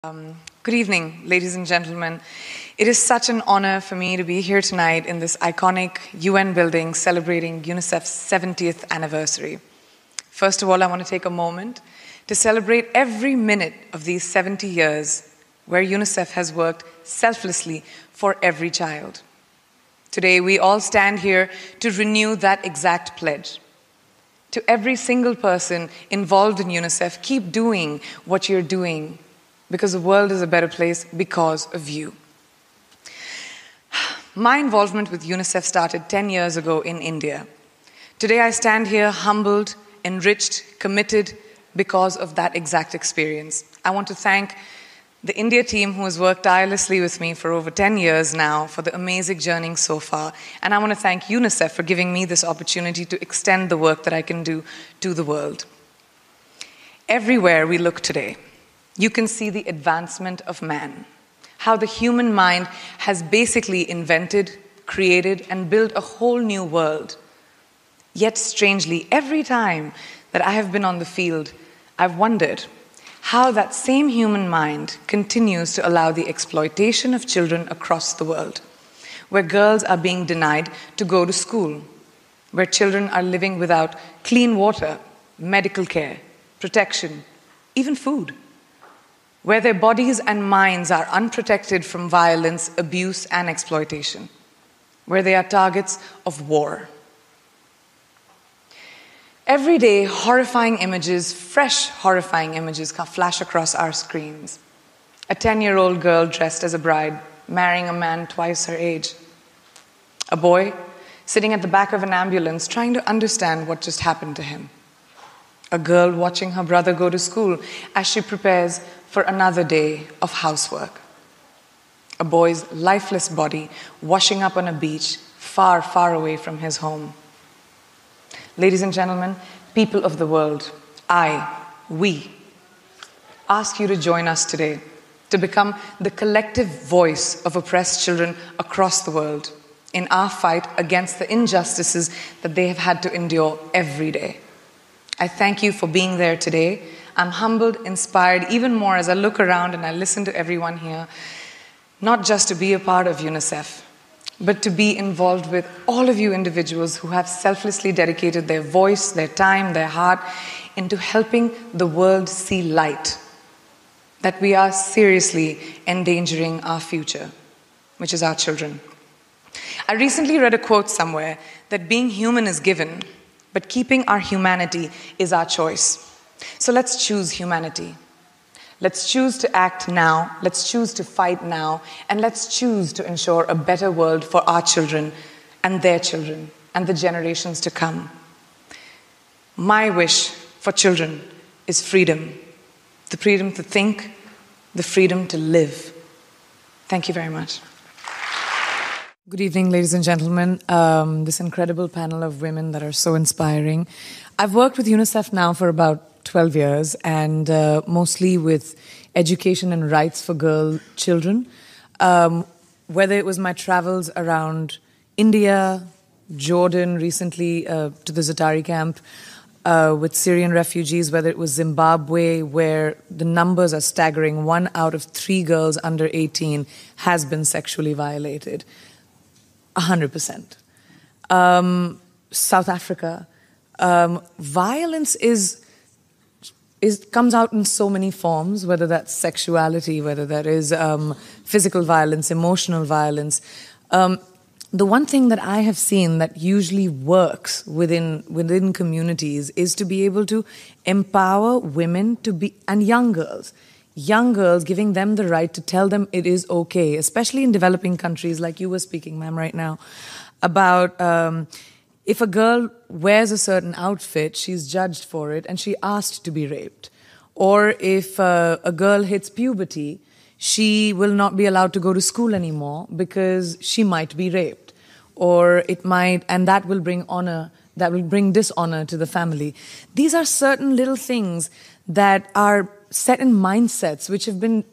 Good evening, ladies and gentlemen. It is such an honor for me to be here tonight in this iconic UN building celebrating UNICEF's 70th anniversary. First of all, I want to take a moment to celebrate every minute of these 70 years where UNICEF has worked selflessly for every child. Today, we all stand here to renew that exact pledge. To every single person involved in UNICEF, keep doing what you're doing, because the world is a better place because of you. My involvement with UNICEF started 10 years ago in India. Today I stand here humbled, enriched, committed because of that exact experience. I want to thank the India team who has worked tirelessly with me for over 10 years now for the amazing journey so far. And I want to thank UNICEF for giving me this opportunity to extend the work that I can do to the world. Everywhere we look today, you can see the advancement of man, how the human mind has basically invented, created, and built a whole new world. Yet strangely, every time that I have been on the field, I've wondered how that same human mind continues to allow the exploitation of children across the world, where girls are being denied to go to school, where children are living without clean water, medical care, protection, even food, where their bodies and minds are unprotected from violence, abuse, and exploitation, where they are targets of war. Every day, horrifying images, fresh horrifying images flash across our screens. A 10-year-old girl dressed as a bride, marrying a man twice her age. A boy sitting at the back of an ambulance trying to understand what just happened to him. A girl watching her brother go to school as she prepares for another day of housework. A boy's lifeless body washing up on a beach far, far away from his home. Ladies and gentlemen, people of the world, we ask you to join us today to become the collective voice of oppressed children across the world in our fight against the injustices that they have had to endure every day. I thank you for being there today. I'm humbled, inspired even more as I look around and I listen to everyone here, not just to be a part of UNICEF, but to be involved with all of you individuals who have selflessly dedicated their voice, their time, their heart into helping the world see light, that we are seriously endangering our future, which is our children. I recently read a quote somewhere that being human is given, but keeping our humanity is our choice. So let's choose humanity. Let's choose to act now, let's choose to fight now, and let's choose to ensure a better world for our children and their children and the generations to come. My wish for children is freedom. The freedom to think, the freedom to live. Thank you very much. Good evening, ladies and gentlemen. This incredible panel of women that are so inspiring. I've worked with UNICEF now for about 12 years, and mostly with education and rights for girl children. Whether it was my travels around India, Jordan, recently to the Zatari camp with Syrian refugees, whether it was Zimbabwe, where the numbers are staggering. 1 out of 3 girls under 18 has been sexually violated. 100%. South Africa. Violence comes out in so many forms, whether that's sexuality, whether that is physical violence, emotional violence. The one thing that I have seen that usually works within communities is to be able to empower women and young girls, giving them the right to tell them it is okay, especially in developing countries like you were speaking, ma'am, right now, about if a girl wears a certain outfit, she's judged for it and she asked to be raped. Or if a girl hits puberty, she will not be allowed to go to school anymore because she might be raped. Or it might, and that will bring dishonor to the family. These are certain little things that are set in mindsets which have been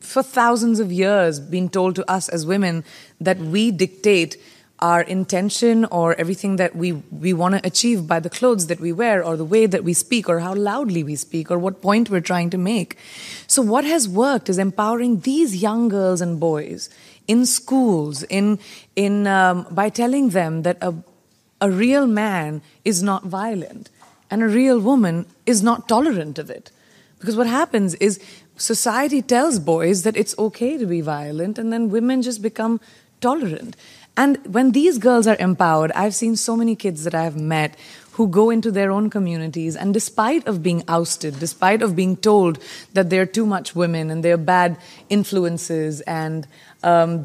for thousands of years been told to us as women that we dictate our intention or everything that we want to achieve by the clothes that we wear or the way that we speak or how loudly we speak or what point we're trying to make. So what has worked is empowering these young girls and boys in schools, by telling them that a real man is not violent and a real woman is not tolerant of it. Because what happens is society tells boys that it's okay to be violent, and then women just become tolerant. And when these girls are empowered, I've seen so many kids that I've met who go into their own communities, and despite of being ousted, despite of being told that they're too much women and they're bad influences, and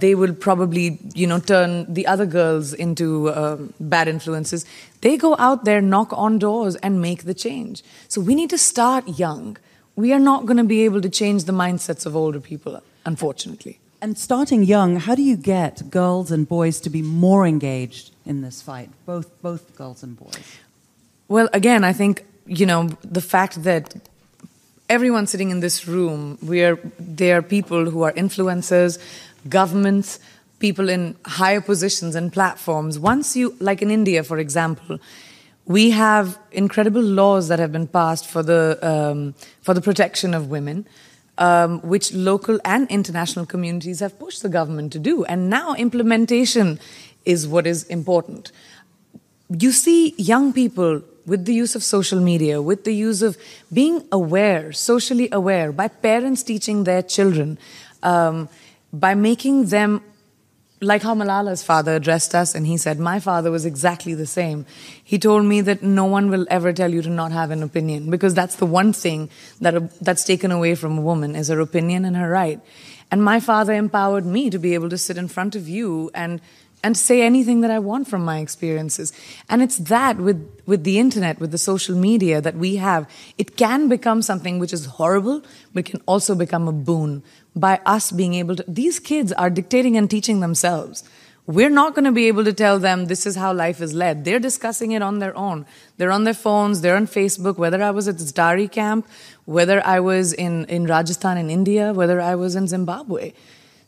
they will probably, turn the other girls into bad influences, they go out there, knock on doors, and make the change. So we need to start young. We are not going to be able to change the mindsets of older people, unfortunately. And starting young, how do you get girls and boys to be more engaged in this fight, both girls and boys? Well, again, I think, the fact that everyone sitting in this room, they are people who are influencers, governments, people in higher positions and platforms. Once you, like in India, for example, we have incredible laws that have been passed for the protection of women, which local and international communities have pushed the government to do. And now implementation is what is important. You see young people with the use of social media, with the use of being aware, socially aware, by parents teaching their children, by making them, like how Malala's father addressed us, and he said, my father was exactly the same. He told me that no one will ever tell you to not have an opinion, because that's the one thing that's taken away from a woman, is her opinion and her right. And my father empowered me to be able to sit in front of you and say anything that I want from my experiences. And it's that with the internet, with the social media that we have, it can become something which is horrible, but it can also become a boon by us being able to... These kids are dictating and teaching themselves. We're not going to be able to tell them this is how life is led. They're discussing it on their own. They're on their phones, they're on Facebook, whether I was at this Dari camp, whether I was in Rajasthan in India, whether I was in Zimbabwe.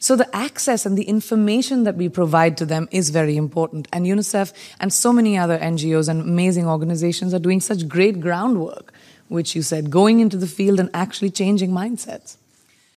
So the access and the information that we provide to them is very important. And UNICEF and so many other NGOs and amazing organizations are doing such great groundwork, which you said, going into the field and actually changing mindsets.